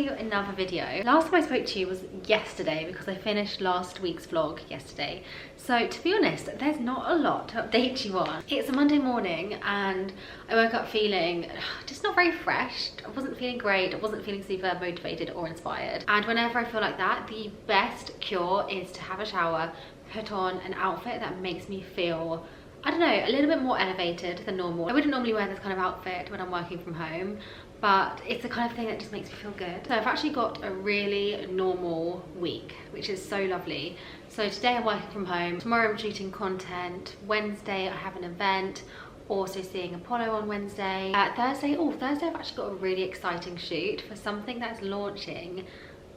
to another video. Last time I spoke to you was yesterday because I finished last week's vlog yesterday. So to be honest, there's not a lot to update you on. It's a Monday morning and I woke up feeling just not very fresh. I wasn't feeling great. I wasn't feeling super motivated or inspired. And whenever I feel like that, the best cure is to have a shower, put on an outfit that makes me feel, I don't know, a little bit more elevated than normal. I wouldn't normally wear this kind of outfit when I'm working from home, but it's the kind of thing that just makes me feel good. So I've actually got a really normal week, which is so lovely. So today I'm working from home, tomorrow I'm shooting content, Wednesday I have an event, also seeing Apollo on Wednesday. Thursday I've actually got a really exciting shoot for something that's launching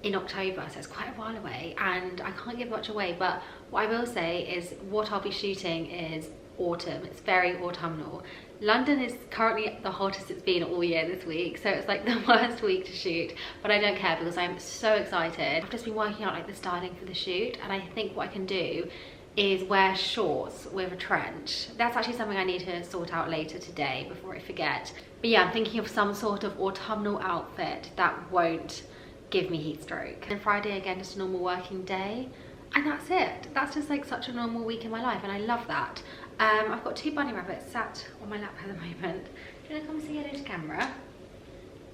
in October, so it's quite a while away and I can't give much away, but what I will say is what I'll be shooting is autumn. It's very autumnal. London is currently the hottest it's been all year this week, so it's like the worst week to shoot, but I don't care because I'm so excited. I've just been working out like the styling for the shoot, and I think what I can do is wear shorts with a trench. That's actually something I need to sort out later today before I forget. But yeah, I'm thinking of some sort of autumnal outfit that won't give me heat stroke. And Friday again, just a normal working day, and that's it. That's just like such a normal week in my life, and I love that. I've got two bunny rabbits sat on my lap at the moment. Do you want to come say hello to camera?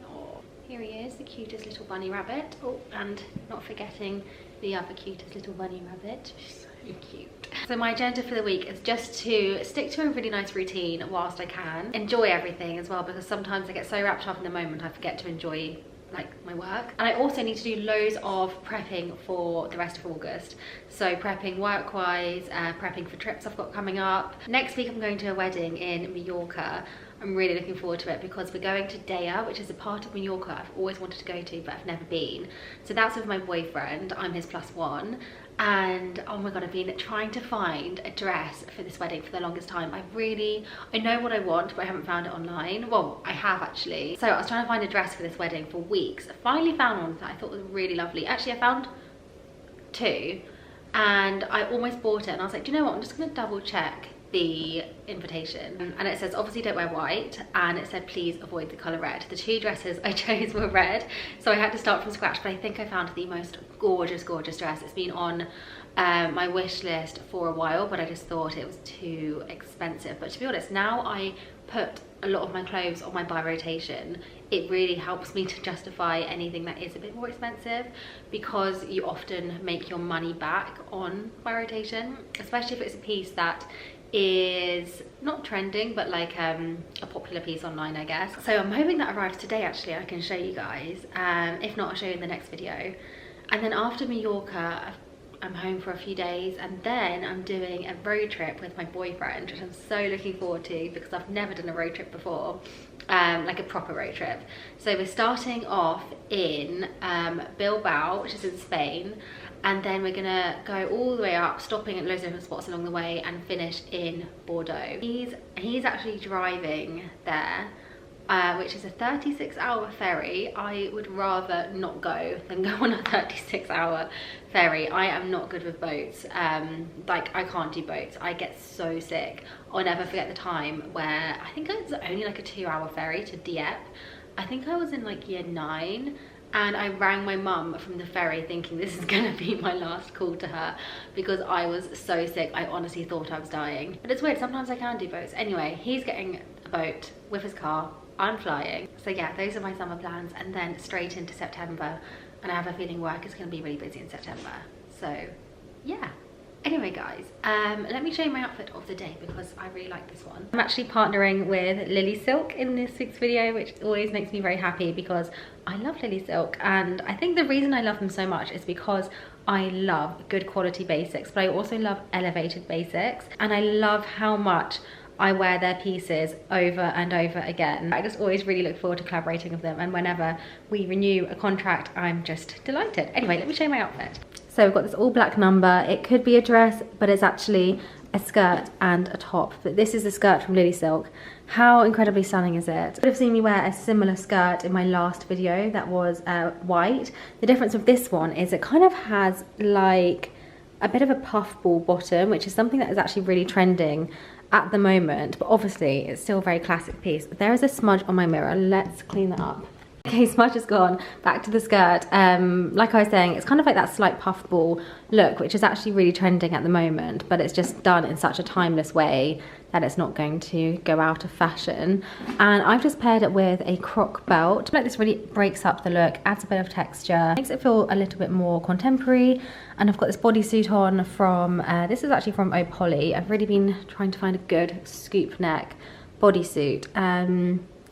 Oh, here he is, the cutest little bunny rabbit. Oh, and not forgetting the other cutest little bunny rabbit. So cute. So my agenda for the week is just to stick to a really nice routine whilst I can. Enjoy everything as well, because sometimes I get so wrapped up in the moment I forget to enjoy like my work. And I also need to do loads of prepping for the rest of August. So prepping work-wise, prepping for trips I've got coming up. Next week I'm going to a wedding in Mallorca. I'm really looking forward to it because we're going to Daya, which is a part of Mallorca I've always wanted to go to but I've never been. So that's with my boyfriend, I'm his +1. And oh my god, I've been trying to find a dress for this wedding for the longest time. I know what I want, but I haven't found it online. Well, I have actually. So I was trying to find a dress for this wedding for weeks. I finally found one that I thought was really lovely. Actually, I found two and I almost bought it, and I was like, do you know what, I'm just gonna double check the invitation. And it says obviously don't wear white, and it said please avoid the color red. The two dresses I chose were red, so I had to start from scratch, but I think I found the most gorgeous dress. It's been on my wish list for a while, but I just thought it was too expensive. But to be honest, now I put a lot of my clothes on my buy rotation. It really helps me to justify anything that is a bit more expensive, because you often make your money back on buy rotation, especially if it's a piece that is not trending but like a popular piece online, I guess. So I'm hoping that arrives today. Actually, I can show you guys. If not, I'll show you in the next video. And then after Mallorca, I'm home for a few days, and then I'm doing a road trip with my boyfriend, which I'm so looking forward to because I've never done a road trip before, like a proper road trip. So we're starting off in Bilbao, which is in Spain, and then we're gonna go all the way up, stopping at loads of different spots along the way, and finish in Bordeaux. He's actually driving there, which is a 36-hour ferry. I would rather not go than go on a 36-hour ferry. I am not good with boats. Like, I can't do boats. I get so sick. I'll never forget the time where I think it was only like a 2-hour ferry to Dieppe. I think I was in like year 9. And I rang my mum from the ferry thinking this is gonna be my last call to her because I was so sick. I honestly thought I was dying. But it's weird, sometimes I can do boats. Anyway, he's getting a boat with his car. I'm flying. So yeah, those are my summer plans, and then straight into September. And I have a feeling work is gonna be really busy in September. So yeah. Anyway guys, let me show you my outfit of the day because I really like this one. I'm actually partnering with Lily Silk in this week's video, which always makes me very happy because I love Lily Silk, and I think the reason I love them so much is because I love good quality basics, but I also love elevated basics, and I love how much I wear their pieces over and over again. I just always really look forward to collaborating with them, and whenever we renew a contract, I'm just delighted. Anyway, let me show you my outfit. So we've got this all black number. It could be a dress, but it's actually a skirt and a top. But this is the skirt from Lily Silk. How incredibly stunning is it? You would have seen me wear a similar skirt in my last video that was white. The difference with this one is it kind of has like a bit of a puffball bottom, which is something that is actually really trending at the moment, but obviously it's still a very classic piece. There is a smudge on my mirror. Let's clean that up. Okay, smudge is gone. Back to the skirt. Like I was saying, it's kind of like that slight puffball look, which is actually really trending at the moment, but it's just done in such a timeless way that it's not going to go out of fashion. And I've just paired it with a croc belt. Like, this really breaks up the look, adds a bit of texture, makes it feel a little bit more contemporary. And I've got this bodysuit on from, this is actually from Opoly. I've really been trying to find a good scoop neck bodysuit.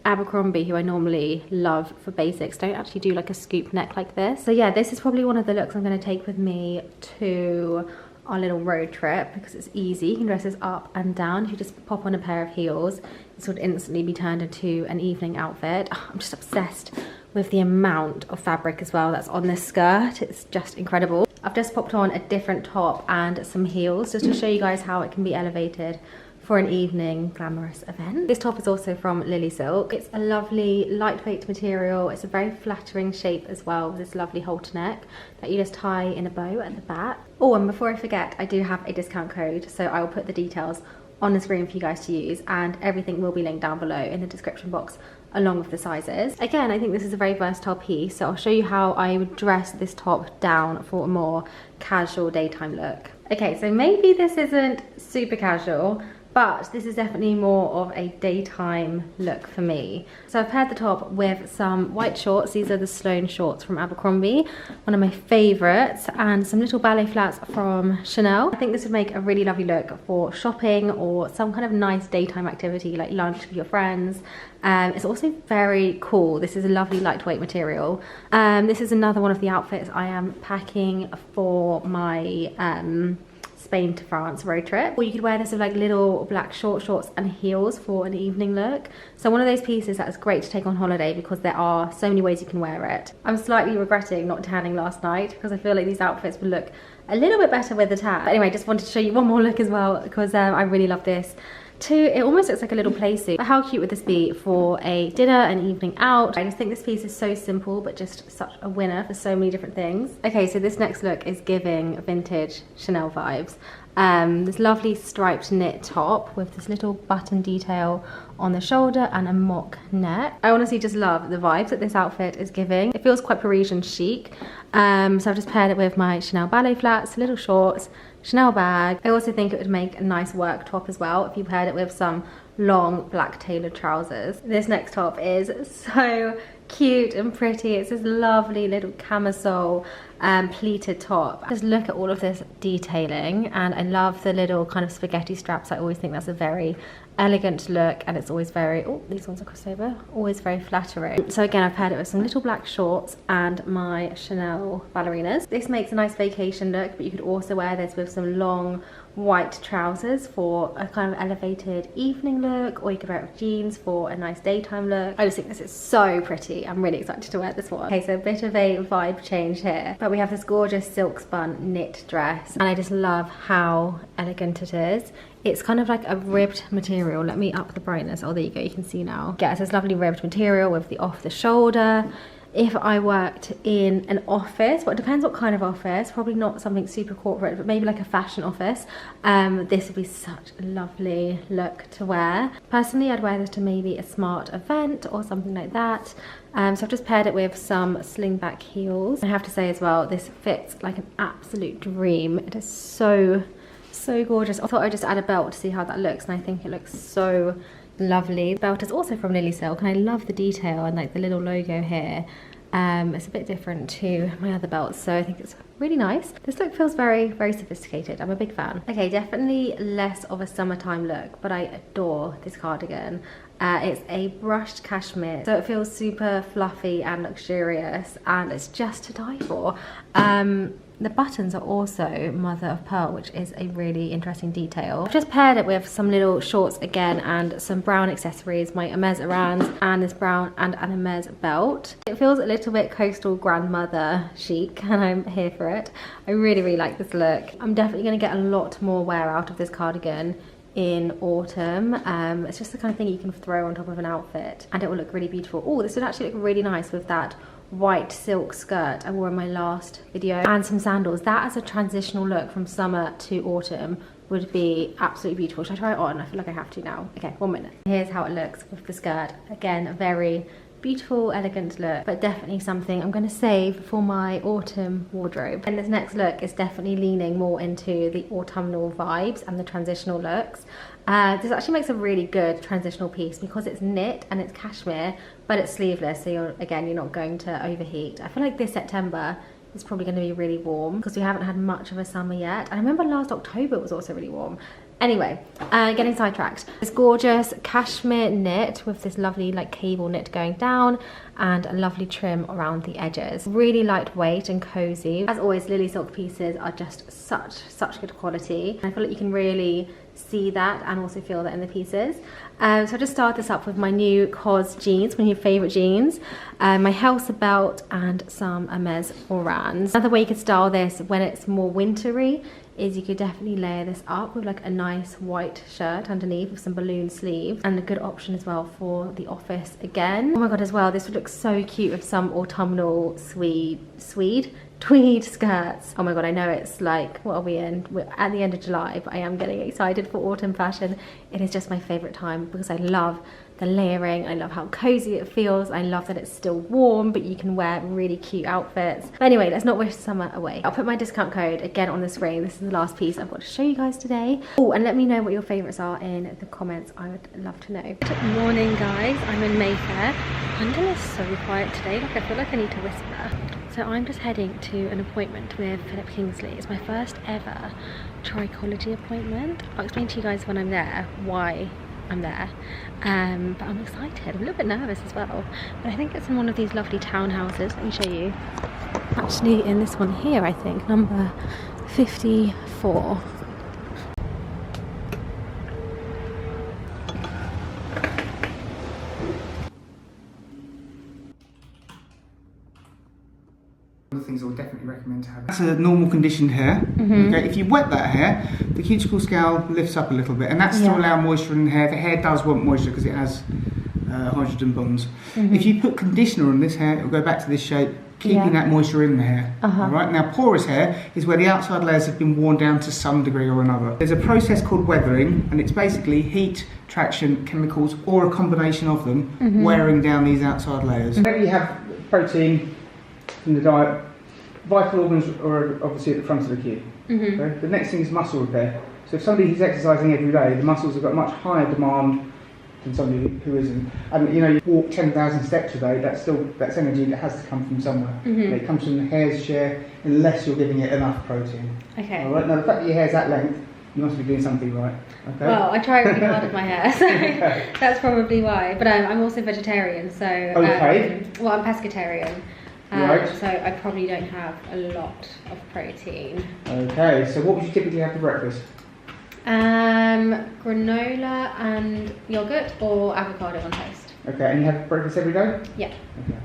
Abercrombie, who I normally love for basics, don't actually do like a scoop neck like this. So yeah, this is probably one of the looks I'm going to take with me to our little road trip, because it's easy. You can dress this up and down. If you just pop on a pair of heels, it would instantly be turned into an evening outfit. I'm just obsessed with the amount of fabric as well that's on this skirt. It's just incredible. I've just popped on a different top and some heels just to show you guys how it can be elevated for an evening glamorous event. This top is also from Lily Silk. It's a lovely lightweight material. It's a very flattering shape as well, with this lovely halter neck that you just tie in a bow at the back. Oh, and before I forget, I do have a discount code, so I will put the details on the screen for you guys to use, and everything will be linked down below in the description box along with the sizes. Again, I think this is a very versatile piece, so I'll show you how I would dress this top down for a more casual daytime look. Okay, so maybe this isn't super casual, but this is definitely more of a daytime look for me. So I've paired the top with some white shorts. These are the Sloane shorts from Abercrombie, one of my favorites, and some little ballet flats from Chanel. I think this would make a really lovely look for shopping or some kind of nice daytime activity like lunch with your friends. It's also very cool. This is a lovely lightweight material. This is another one of the outfits I am packing for my Spain to France road trip. Or you could wear this with like little black shorts and heels for an evening look. So one of those pieces that is great to take on holiday, because there are so many ways you can wear it. I'm slightly regretting not tanning last night, because I feel like these outfits would look a little bit better with the tan. But anyway, just wanted to show you one more look as well, because I really love this. It almost looks like a little play suit. But how cute would this be for a dinner, an evening out? I just think this piece is so simple, but just such a winner for so many different things. Okay, so this next look is giving vintage Chanel vibes. This lovely striped knit top with this little button detail on the shoulder and a mock neck. I honestly just love the vibes that this outfit is giving. It feels quite Parisian chic. So I've just paired it with my Chanel ballet flats, little shorts, Chanel bag. I also think it would make a nice work top as well if you paired it with some long black tailored trousers. This next top is so cute and pretty. It's this lovely little camisole pleated top. Just look at all of this detailing, and I love the little kind of spaghetti straps. I always think that's a very elegant look, and it's always very, oh, these ones are crossover, always very flattering. So again, I've paired it with some little black shorts and my Chanel ballerinas. This makes a nice vacation look, but you could also wear this with some long white trousers for a kind of elevated evening look, or you could wear it with jeans for a nice daytime look. I just think this is so pretty. I'm really excited to wear this one. Okay, so a bit of a vibe change here, but we have this gorgeous silk spun knit dress, and I just love how elegant it is. It's kind of like a ribbed material. Let me up the brightness. Oh, there you go, you can see now. Yeah, it's this lovely ribbed material with the off the shoulder. If I worked in an office, well, it depends what kind of office, probably not something super corporate, but maybe like a fashion office, this would be such a lovely look to wear. Personally, I'd wear this to maybe a smart event or something like that. So I've just paired it with some slingback heels. I have to say as well, this fits like an absolute dream. It is so gorgeous. I thought I'd just add a belt to see how that looks, and I think it looks so lovely. The belt is also from Lily Silk, and I love the detail and like the little logo here. It's a bit different to my other belts, so I think it's really nice. This look feels very sophisticated. I'm a big fan. Okay, definitely less of a summertime look, but I adore this cardigan. It's a brushed cashmere, so it feels super fluffy and luxurious, and it's just to die for. The buttons are also mother of pearl, which is a really interesting detail. I've just paired it with some little shorts again and some brown accessories, my Hermes Arans and this brown and an Hermes belt. It feels a little bit coastal grandmother chic, and I'm here for it. I really like this look. I'm definitely going to get a lot more wear out of this cardigan in autumn. It's just the kind of thing you can throw on top of an outfit and it will look really beautiful. Oh, this would actually look really nice with that white silk skirt I wore in my last video and some sandals. That as a transitional look from summer to autumn would be absolutely beautiful. Should I try it on? I feel like I have to now. Okay, 1 minute. Here's how it looks with the skirt. Again, very beautiful, elegant look, but definitely something I'm going to save for my autumn wardrobe. And this next look is definitely leaning more into the autumnal vibes and the transitional looks. This actually makes a really good transitional piece because it's knit and it's cashmere, but it's sleeveless, so you're not going to overheat. I feel like this September is probably going to be really warm because we haven't had much of a summer yet. I remember last October was also really warm. Anyway, getting sidetracked. This gorgeous cashmere knit with this lovely like cable knit going down and a lovely trim around the edges. Really lightweight and cozy. As always, Lily silk pieces are just such good quality. I feel like you can really see that and also feel that in the pieces. So I just started this up with my new COS jeans, my new favourite jeans, my Helsa belt and some Hermes Orans. Another way you could style this when it's more wintry is you could definitely layer this up with like a nice white shirt underneath with some balloon sleeves, and a good option as well for the office again. Oh my god, as well, this would look so cute with some autumnal tweed skirts. Oh my god, I know it's like, what are we in? We're at the end of July, but I am getting excited for autumn fashion. It is just my favourite time because I love the layering, I love how cozy it feels, I love that it's still warm but you can wear really cute outfits. But anyway, let's not wish summer away. I'll put my discount code again on the screen. This is the last piece I've got to show you guys today. Oh, and let me know what your favourites are in the comments. I would love to know. Good morning guys, I'm in Mayfair. London is so quiet today, like I feel like I need to whisper. So I'm just heading to an appointment with Philip Kingsley. It's my first ever trichology appointment. I'll explain to you guys when I'm there why I'm there, but I'm excited. I'm a little bit nervous as well, but I think it's in one of these lovely townhouses. Let me show you. Actually in this one here, I think, number 54. One of the things I would definitely recommend to have. That's a normal conditioned hair. Okay, if you wet that hair, the cuticle scale lifts up a little bit, and that's to allow moisture in the hair. The hair does want moisture because it has hydrogen bonds. If you put conditioner on this hair, it will go back to this shape, keeping that moisture in the hair. Alright, now porous hair is where the outside layers have been worn down to some degree or another. There's a process called weathering, and it's basically heat, traction, chemicals, or a combination of them wearing down these outside layers. Whenever you have protein in the diet, vital organs are obviously at the front of the queue. Okay? The next thing is muscle repair. So if somebody who's exercising every day, the muscles have got much higher demand than somebody who isn't. And you walk 10,000 steps a day, that's energy that has to come from somewhere. It comes from the hair's share unless you're giving it enough protein. Okay. All right. Now the fact that your hair's that length, you must be doing something right. Okay. Well, I try really hard with my hair, so that's probably why. But I'm also vegetarian, so well, I'm pescatarian. Right. So I probably don't have a lot of protein. Okay, so what would you typically have for breakfast? Granola and yogurt or avocado on toast. Okay, and you have breakfast every day? Yeah. Okay.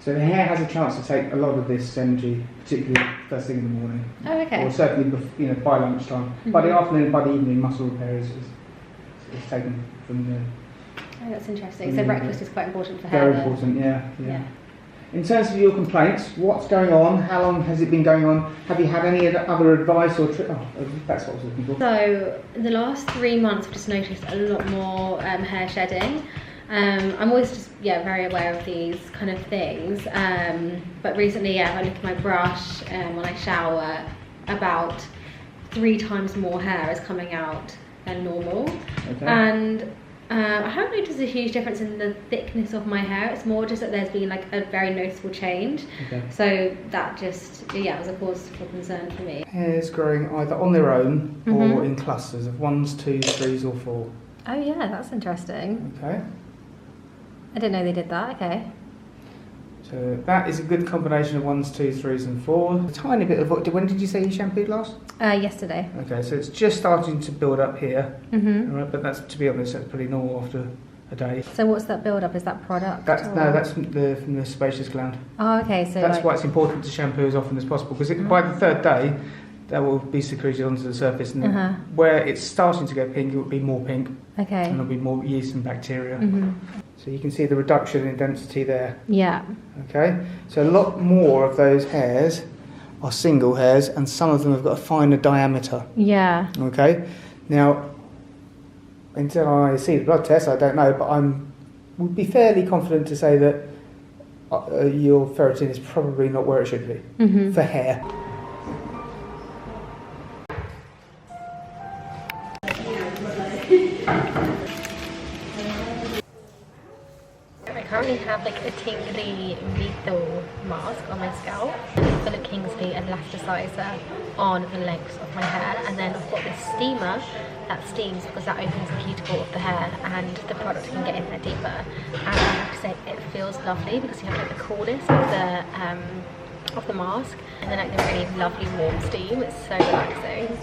So the hair has a chance to take a lot of this energy, particularly first thing in the morning. Oh, okay. Or certainly by lunchtime. By the afternoon, by the evening, muscle repair is taken from the... Oh, that's interesting. So breakfast is quite important for hair. Very important, yeah. In terms of your complaints, what's going on? How long has it been going on? Have you had any other advice or that's what I was looking for. So the last 3 months I've just noticed a lot more hair shedding. I'm always just very aware of these kind of things. But recently, if I look at my brush when I shower, about 3 times more hair is coming out than normal. Okay. And I haven't noticed a huge difference in the thickness of my hair. It's more just that there's been like a very noticeable change. Okay. So that just was a cause for concern for me. Hairs growing either on their own or in clusters of 1s, 2s, 3s or 4. Oh yeah, that's interesting. Okay. I didn't know they did that. Okay. So that is a good combination of 1s, 2s, 3s and 4s. A tiny bit of... When did you say you shampooed last? Yesterday. Okay, so it's just starting to build up here. Right, but that's, to be honest, that's pretty normal after a day. So what's that build up? Is that product? That's from the sebaceous gland. Oh, okay. So that's why it's important to shampoo as often as possible, because by the 3rd day, that will be secreted onto the surface, and where it's starting to go pink, it will be more pink. Okay. And there'll be more yeast and bacteria. So you can see the reduction in density there. Yeah. Okay. So a lot more of those hairs are single hairs, and some of them have got a finer diameter. Yeah. Okay. Now, until I see the blood test, I don't know, but I'm would be fairly confident to say that your ferritin is probably not where it should be for hair. I currently have like a tingly lethal mask on my scalp, Philip Kingsley elasticizer on the lengths of my hair, and then I've got this steamer that steams because that opens the cuticle of the hair and the product can get in there deeper. And I have to say it feels lovely because you have like the coolness of the mask and then like the really lovely warm steam. It's so relaxing.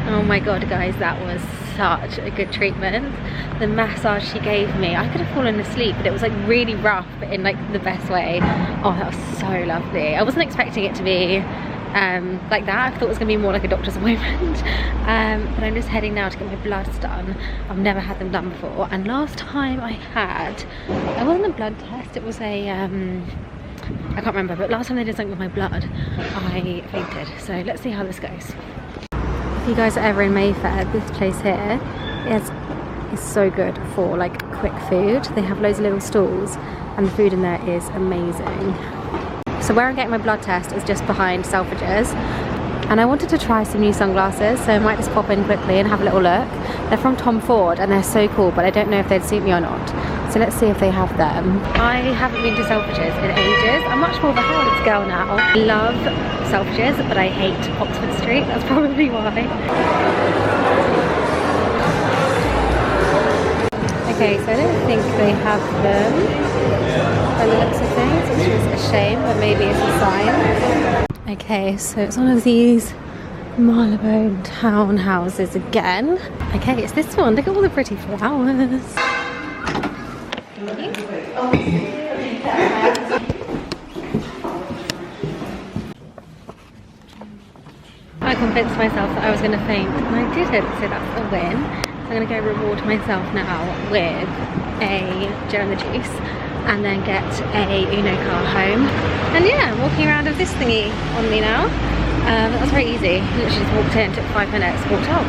Oh my god guys, that was such a good treatment. The massage she gave me, I could have fallen asleep, but it was like really rough but in like the best way. Oh, that was so lovely. I wasn't expecting it to be like that. I thought it was going to be more like a doctor's appointment. But I'm just heading now to get my bloods done. I've never had them done before, and last time it wasn't a blood test, it was a I can't remember, but last time they did something with my blood I fainted. So let's see how this goes. If you guys are ever in Mayfair, this place here is so good for like quick food. They have loads of little stalls and the food in there is amazing. So where I'm getting my blood test is just behind Selfridges, and I wanted to try some new sunglasses, so I might just pop in quickly and have a little look. They're from Tom Ford and they're so cool, but I don't know if they'd suit me or not. So let's see if they have them. I haven't been to Selfridges in ages. I'm much more of a Harrods girl now. I love Selfridges, but I hate Oxford Street. That's probably why. Okay, so I don't think they have them by the looks of things, which is a shame, but maybe it's a sign. Okay, so it's one of these Marylebone townhouses again. Okay, it's this one. Look at all the pretty flowers. I convinced myself that I was going to faint and I didn't, so that's a win. So I'm going to go reward myself now with a gel in the juice and then get a Uno car home. And yeah, I'm walking around with this thingy on me now. That was very easy. Literally just walked in, took 5 minutes, walked out.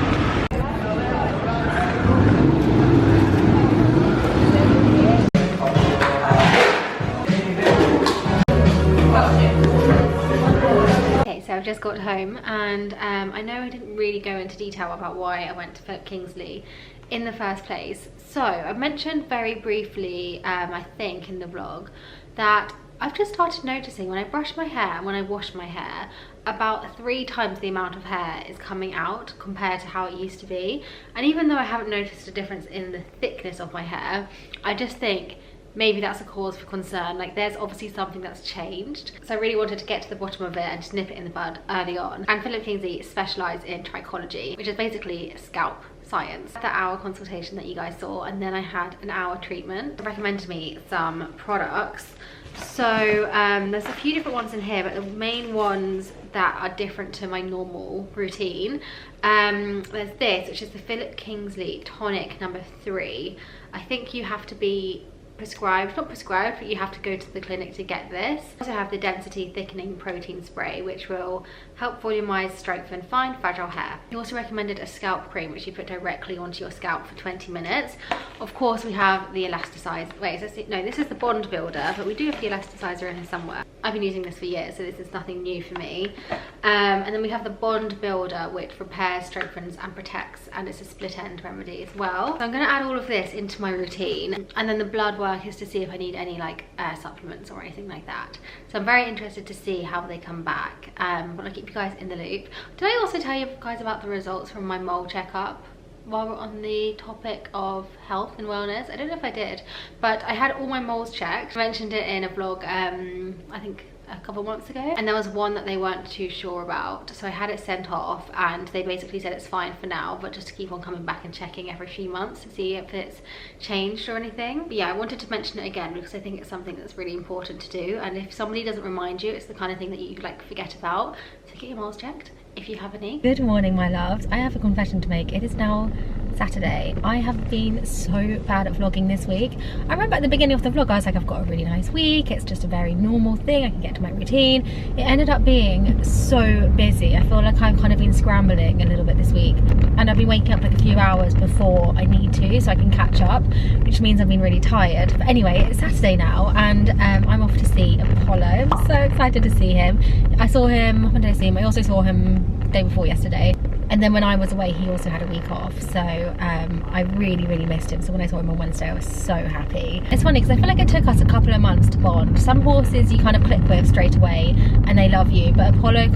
So I've just got home and I know I didn't really go into detail about why I went to Philip Kingsley in the first place. So I mentioned very briefly, I think in the vlog, that I've just started noticing when I brush my hair and when I wash my hair, about 3 times the amount of hair is coming out compared to how it used to be. And even though I haven't noticed a difference in the thickness of my hair, I just think maybe that's a cause for concern. Like there's obviously something that's changed. So I really wanted to get to the bottom of it and just nip it in the bud early on. And Philip Kingsley specialised in trichology, which is basically scalp science. The hour consultation that you guys saw, and then I had an hour treatment. They recommended me some products. So there's a few different ones in here, but the main ones that are different to my normal routine, there's this, which is the Philip Kingsley tonic number 3. I think you have to be prescribed, not prescribed, but you have to go to the clinic to get this. I also have the density thickening protein spray, which will help volumize, strengthen fine fragile hair. He also recommended a scalp cream, which you put directly onto your scalp for 20 minutes. Of course, we have the elasticizer. Wait, no, this is the bond builder, but we do have the elasticizer in here somewhere. I've been using this for years, so this is nothing new for me. And then we have the bond builder, which repairs, strengthens and protects, and it's a split end remedy as well. So I'm going to add all of this into my routine, and then the blood work is to see if I need any like supplements or anything like that. So I'm very interested to see how they come back, but I'll keep you guys in the loop. Did I also tell you guys about the results from my mole checkup while we're on the topic of health and wellness? I don't know if I did, but I had all my moles checked. I mentioned it in a vlog I think a couple months ago, and there was one that they weren't too sure about, so I had it sent off and they basically said it's fine for now, but just to keep on coming back and checking every few months to see if it's changed or anything. But yeah, I wanted to mention it again because I think it's something that's really important to do, and if somebody doesn't remind you, it's the kind of thing that you like forget about. So get your moles checked if you have any. Good morning, my loves. I have a confession to make. It is now Saturday. I have been so bad at vlogging this week. I remember at the beginning of the vlog I was like, I've got a really nice week, it's just a very normal thing, I can get to my routine. It ended up being so busy. I feel like I've kind of been scrambling a little bit this week, and I've been waking up like a few hours before I need to so I can catch up, which means I've been really tired. But anyway, it's Saturday now and I'm off to see Apollo. I'm so excited to see him. I saw him, when did I see him? I also saw him the day before yesterday. And then when I was away, he also had a week off, so I really missed him. So when I saw him on Wednesday, I was so happy. It's funny because I feel like it took us a couple of months to bond. Some horses you kind of click with straight away and they love you, but Apollo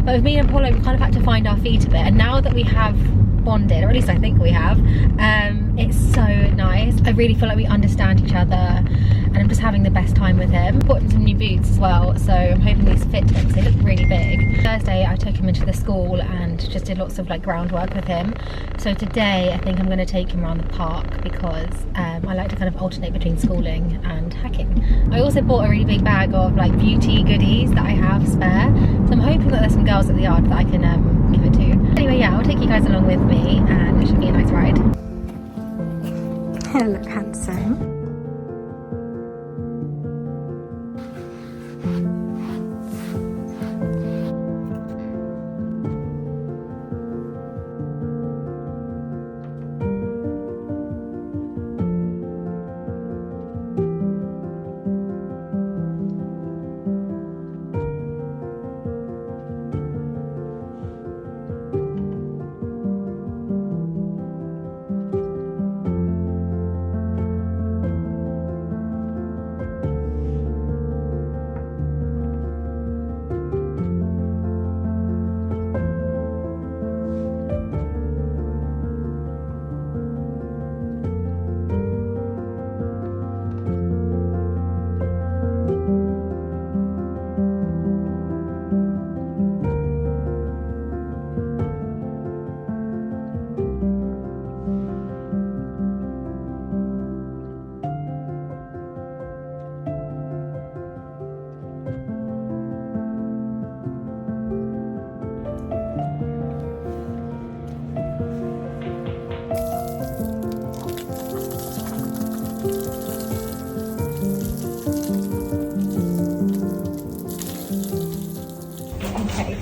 but with me and Apollo, we kind of had to find our feet a bit. And now that we have bonded, or at least I think we have, it's so nice. I really feel like we understand each other, and I'm just having the best time with him. Bought him some new boots as well, so I'm hoping these fit him because they look really big. Thursday I took him into the school and just did lots of like groundwork with him. So today I think I'm going to take him around the park because I like to kind of alternate between schooling and hacking. I also bought a really big bag of like beauty goodies that I have spare, so I'm hoping that there's some girls at the yard that I can give it to. Anyway, yeah, I'll take you guys along with me and it should be a nice ride. Hello, handsome.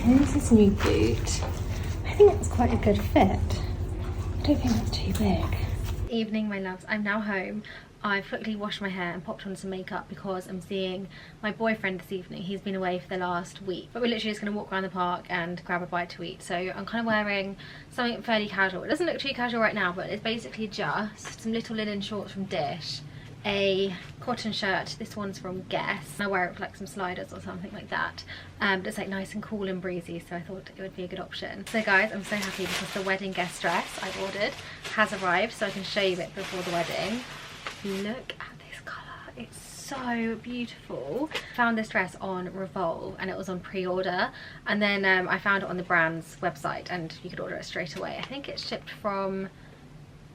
Here's this new boot. I think it's quite a good fit. I don't think it's too big. Evening, my loves. I'm now home. I've quickly washed my hair and popped on some makeup because I'm seeing my boyfriend this evening. He's been away for the last week, but we're literally just going to walk around the park and grab a bite to eat. So I'm kind of wearing something fairly casual. It doesn't look too casual right now, but it's basically just some little linen shorts from Dish, a cotton shirt, this one's from Guess, and I wear it with like some sliders or something like that. It's like nice and cool and breezy, so I thought it would be a good option. So guys, I'm so happy because the wedding guest dress I ordered has arrived, so I can show you it before the wedding. Look at this colour, it's so beautiful. Found this dress on Revolve and it was on pre-order, and then I found it on the brand's website and you could order it straight away. I think it's shipped from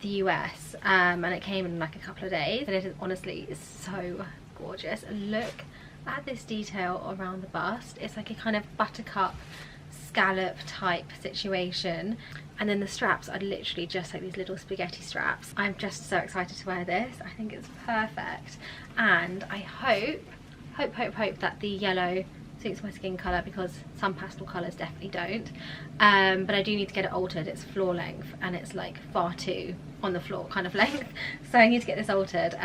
the US and it came in like a couple of days, and it is honestly so gorgeous. Look at this detail around the bust. It's like a kind of buttercup scallop type situation, and then the straps are literally just like these little spaghetti straps. I'm just so excited to wear this. I think it's perfect, and I hope that the yellow suits my skin colour, because some pastel colours definitely don't. But I do need to get it altered. It's floor length and it's like far too on the floor kind of length, so I need to get this altered.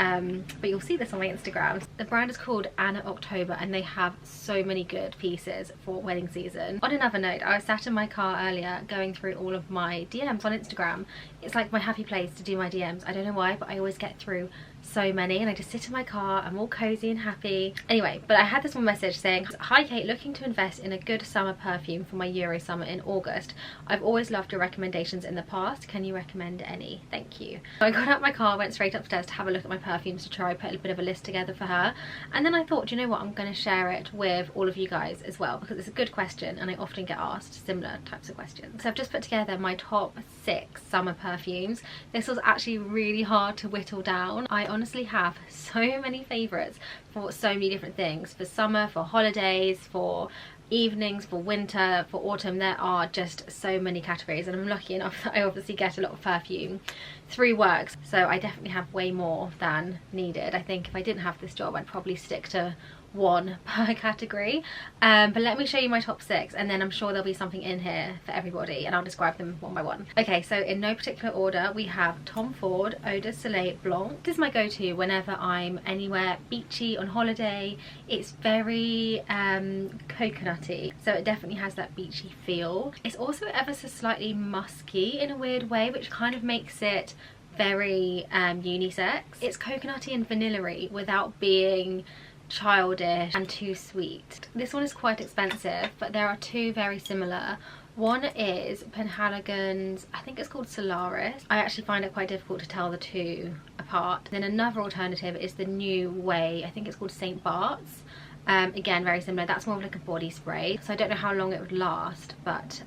But you'll see this on my Instagram. The brand is called Anna October and they have so many good pieces for wedding season. On another note, I was sat in my car earlier going through all of my DMs on Instagram. It's like my happy place to do my DMs. I don't know why, but I always get through so many, and I just sit in my car, I'm all cozy and happy. Anyway, but I had this one message saying, "Hi Kate, looking to invest in a good summer perfume for my Euro summer in August. I've always loved your recommendations in the past. Can you recommend any? Thank you." So I got out my car, went straight upstairs to have a look at my perfumes to try put a bit of a list together for her, and then I thought, do you know what, I'm going to share it with all of you guys as well, because it's a good question and I often get asked similar types of questions. So I've just put together my top 6 summer perfumes. This was actually really hard to whittle down. I honestly have so many favourites for so many different things, for summer, for holidays, for evenings, for winter, for autumn. There are just so many categories, and I'm lucky enough that I obviously get a lot of perfume through work, so I definitely have way more than needed. I think if I didn't have this job, I'd probably stick to one per category, but let me show you my top 6, and then I'm sure there'll be something in here for everybody, and I'll describe them one by one. Okay, so in no particular order, we have Tom Ford Eau de Soleil Blanc. This is my go-to whenever I'm anywhere beachy on holiday. It's very coconutty, so it definitely has that beachy feel. It's also ever so slightly musky in a weird way, which kind of makes it very unisex. It's coconutty and vanilla-y without being childish and too sweet. This one is quite expensive, but there are two very similar. One is Penhaligon's, I think it's called Solaris. I actually find it quite difficult to tell the two apart. Then another alternative is the New Way, I think it's called St. Bart's. Again, very similar. That's more of like a body spray, so I don't know how long it would last, but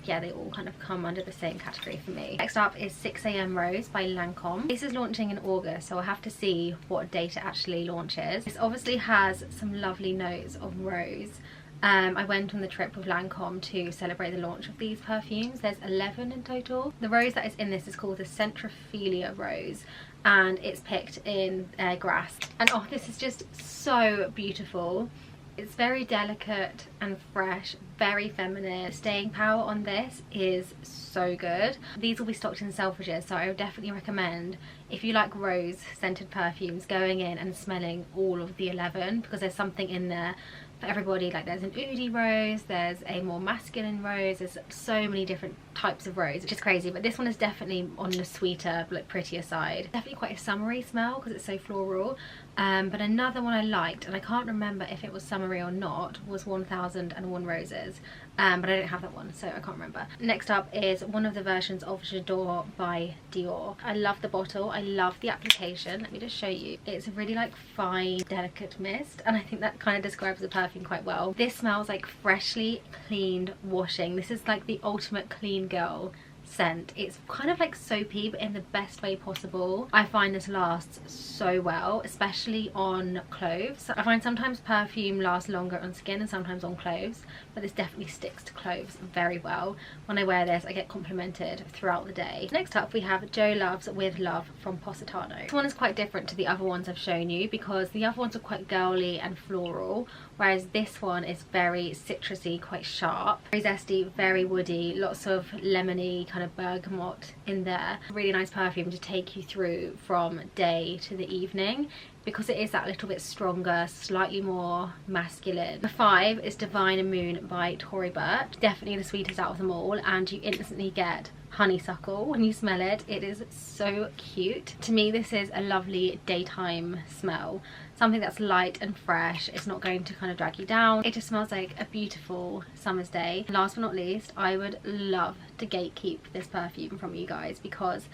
yeah, they all kind of come under the same category for me. Next up is 6 AM Rose by Lancome. This is launching in August, so I'll have to see what date it actually launches. This obviously has some lovely notes of rose. I went on the trip with Lancome to celebrate the launch of these perfumes. There's 11 in total. The rose that is in this is called the Centrophilia Rose, and it's picked in grass. And oh, this is just so beautiful. It's very delicate and fresh, very feminine. Staying power on this is so good. These will be stocked in Selfridges, so I would definitely recommend, if you like rose scented perfumes, going in and smelling all of the 11, because there's something in there for everybody. Like, there's an oudi rose, there's a more masculine rose, there's so many different types of rose, which is crazy. But this one is definitely on the sweeter, like prettier side. Definitely quite a summery smell because it's so floral. But another one I liked, and I can't remember if it was summery or not, was 1001 Roses. But I don't have that one, so I can't remember. Next up is one of the versions of J'adore by Dior. I love the bottle, I love the application. Let me just show you. It's a really like fine, delicate mist, and I think that kind of describes the perfume quite well. This smells like freshly cleaned washing. This is like the ultimate clean girl scent. It's kind of like soapy, but in the best way possible. I find this lasts so well, especially on clothes. I find sometimes perfume lasts longer on skin and sometimes on clothes, but this definitely sticks to clothes very well. When I wear this, I get complimented throughout the day. Next up, we have Jo Loves With Love from Positano. This one is quite different to the other ones I've shown you, because the other ones are quite girly and floral, whereas this one is very citrusy, quite sharp, very zesty, very woody, lots of lemony kind of bergamot in there. Really nice perfume to take you through from day to the evening, because it is that little bit stronger, slightly more masculine. The 5 is Divine Moon by Tory Burch. Definitely the sweetest out of them all, and you instantly get honeysuckle when you smell it. It is so cute. To me, this is a lovely daytime smell. Something that's light and fresh. It's not going to kind of drag you down. It just smells like a beautiful summer's day. Last but not least, I would love to gatekeep this perfume from you guys, because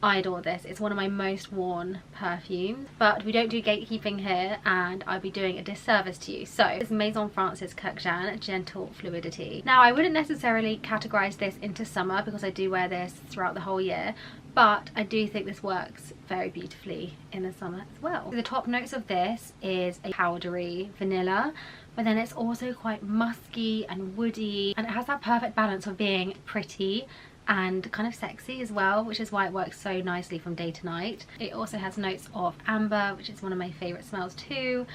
I adore this. It's one of my most worn perfumes, but we don't do gatekeeping here, and I'd be doing a disservice to you. So it's Maison Francis Kurkdjian Gentle Fluidity. Now, I wouldn't necessarily categorize this into summer, because I do wear this throughout the whole year, but I do think this works very beautifully in the summer as well. So the top notes of this is a powdery vanilla, but then it's also quite musky and woody, and it has that perfect balance of being pretty and kind of sexy as well, which is why it works so nicely from day to night. It also has notes of amber, which is one of my favorite smells too.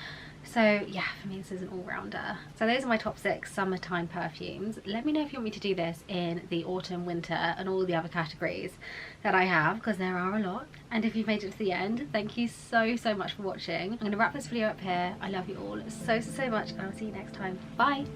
So yeah, for me this is an all-rounder. So those are my top 6 summertime perfumes. Let me know if you want me to do this in the autumn, winter, and all the other categories that I have, because there are a lot. And if you've made it to the end, thank you so much for watching. I'm going to wrap this video up here. I love you all so much, and I'll see you next time. Bye!